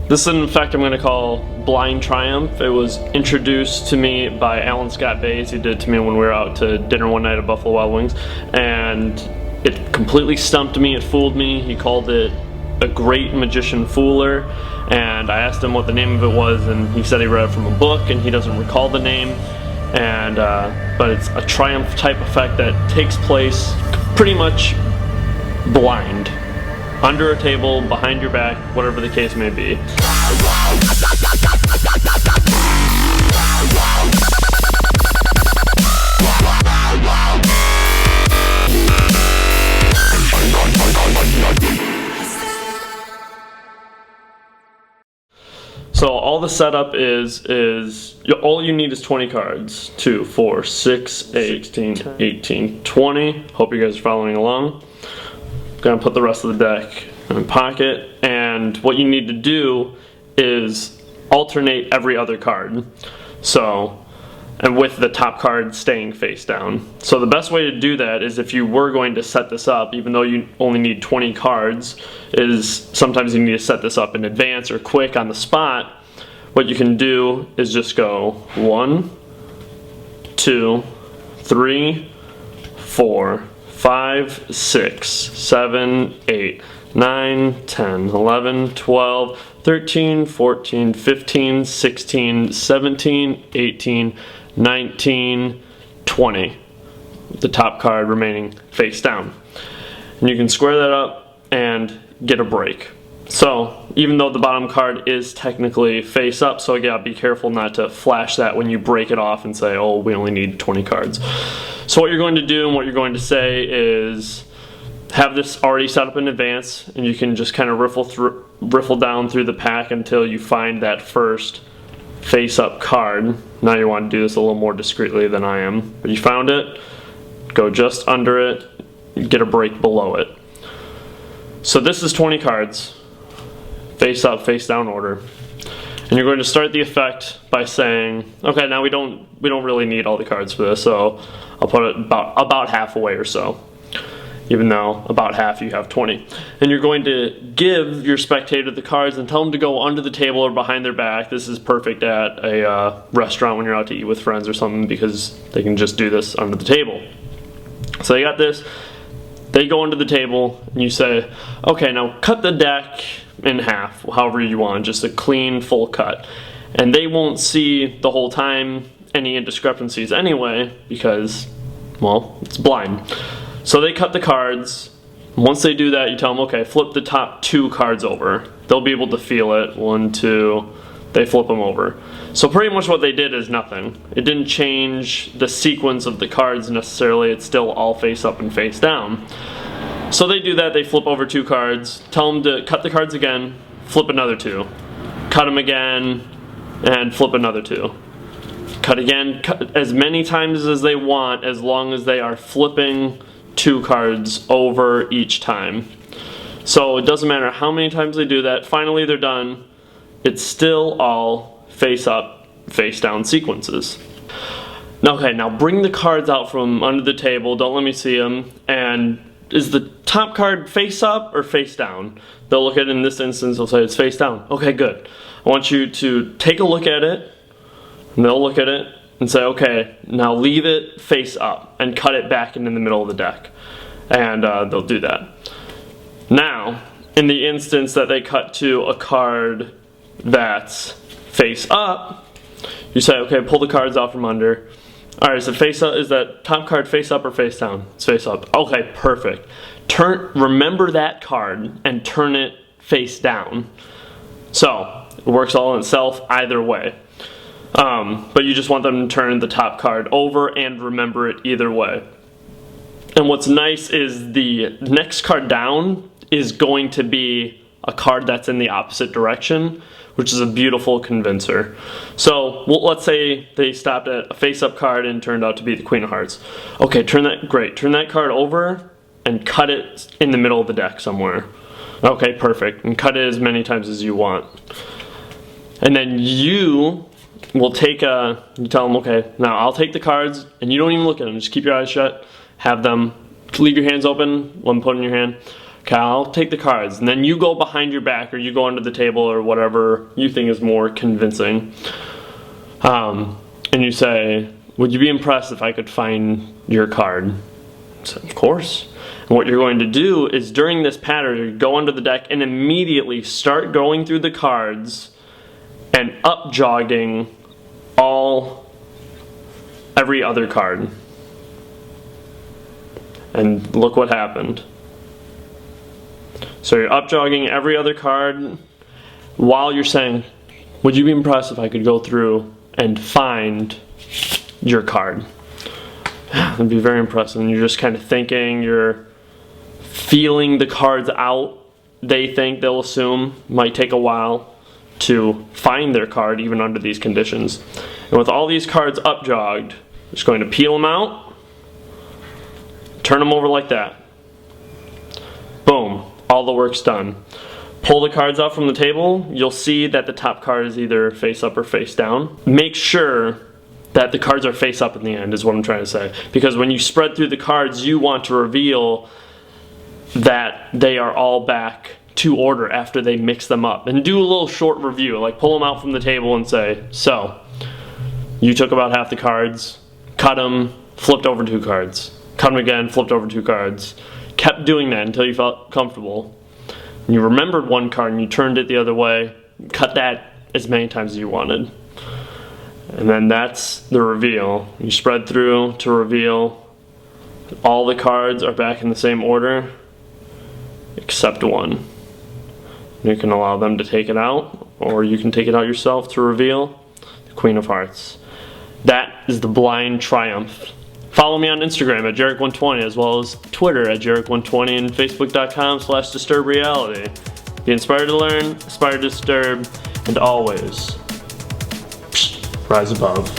This is an effect I'm going to call Blind Triumph. It was introduced to me by Alan Scott Bays. He did it to me when we were out to dinner one night at Buffalo Wild Wings, and it completely stumped me, it fooled me. He called it a great magician fooler, and I asked him what the name of it was, and he said he read it from a book and he doesn't recall the name. And but it's a triumph type effect that takes place pretty much blind, under a table, behind your back, whatever the case may be. So all the setup is all you need is 20 cards. 2, 4, 6, 8, 16, 18, 20. Hope you guys are following along. Gonna put the rest of the deck in my pocket, and what you need to do is alternate every other card. So, and with the top card staying face down. So the best way to do that is, if you were going to set this up, even though you only need 20 cards, is sometimes you need to set this up in advance or quick on the spot. What you can do is just go 1, 2, 3, 4, 5, 6, 7, 8, 9, 10, 11, 12, 13, 14, 15, 16, 17, 18, 19, 20. The top card remaining face down. And you can square that up and get a break. So, even though the bottom card is technically face up, so yeah, be careful not to flash that when you break it off and say, oh, we only need 20 cards. So what you're going to do and what you're going to say is have this already set up in advance, and you can just kind of riffle down through the pack until you find that first face up card. Now you want to do this a little more discreetly than I am, but you found it, go just under it, get a break below it. So this is 20 cards, face up, face down order. And you're going to start the effect by saying, okay, now we don't really need all the cards for this, so I'll put it about half away or so, even though about half you have 20. And you're going to give your spectator the cards and tell them to go under the table or behind their back. This is perfect at a restaurant when you're out to eat with friends or something, because they can just do this under the table. So they got this, they go under the table, and you say, okay, now cut the deck in half, however you want, just a clean, full cut. And they won't see the whole time any indiscrepancies anyway, because, well, it's blind. So they cut the cards. Once they do that, you tell them, okay, flip the top 2 cards over. They'll be able to feel it. 1, 2, they flip them over. So pretty much what they did is nothing. It didn't change the sequence of the cards necessarily. It's still all face up and face down. So they do that, they flip over 2 cards, tell them to cut the cards again, flip another 2. Cut them again, and flip another 2. Cut again, cut as many times as they want, as long as they are flipping 2 cards over each time. So it doesn't matter how many times they do that, finally they're done. It's still all face up, face down sequences. Okay, now bring the cards out from under the table, don't let me see them, and is the top card face up or face down? They'll look at it in this instance, they'll say it's face down. Okay, good. I want you to take a look at it, and they'll look at it and say, okay, now leave it face up and cut it back into the middle of the deck. And they'll do that. Now, in the instance that they cut to a card that's face up, you say, okay, pull the cards out from under. Alright, is it face up? Is that top card face up or face down? It's face up. Okay, perfect. Remember that card and turn it face down. So, it works all in itself either way. But you just want them to turn the top card over and remember it either way. And what's nice is the next card down is going to be a card that's in the opposite direction, which is a beautiful convincer. So let's say they stopped at a face-up card and turned out to be the Queen of Hearts. Okay, turn that card over and cut it in the middle of the deck somewhere. Okay, perfect. And cut it as many times as you want. And then you will you tell them, okay, now I'll take the cards, and you don't even look at them. Just keep your eyes shut, have them, leave your hands open, let them put in your hand. Okay, I'll take the cards. And then you go behind your back, or you go under the table, or whatever you think is more convincing. And you say, would you be impressed if I could find your card? I said, of course. And what you're going to do is during this pattern, you go under the deck and immediately start going through the cards and up jogging every other card. And look what happened. So you're up jogging every other card while you're saying, would you be impressed if I could go through and find your card? That'd be very impressive. And you're just kind of thinking, you're feeling the cards out. They think, they'll assume, might take a while to find their card even under these conditions. And with all these cards up jogged, just going to peel them out, turn them over like that. Boom, all the work's done. Pull the cards out from the table, you'll see that the top card is either face up or face down. Make sure that the cards are face up in the end, is what I'm trying to say. Because when you spread through the cards, you want to reveal that they are all back to order after they mix them up. And do a little short review, like pull them out from the table and say, so, you took about half the cards, cut them, flipped over 2 cards. Cut them again, flipped over 2 cards. Kept doing that until you felt comfortable. And you remembered one card and you turned it the other way. Cut that as many times as you wanted. And then that's the reveal. You spread through to reveal all the cards are back in the same order except one. You can allow them to take it out, or you can take it out yourself to reveal the Queen of Hearts. That is the blind triumph. Follow me on Instagram at Jarek120, as well as Twitter at Jarek120 and Facebook.com/DisturbReality. Be inspired to learn, inspired to disturb, and always rise above.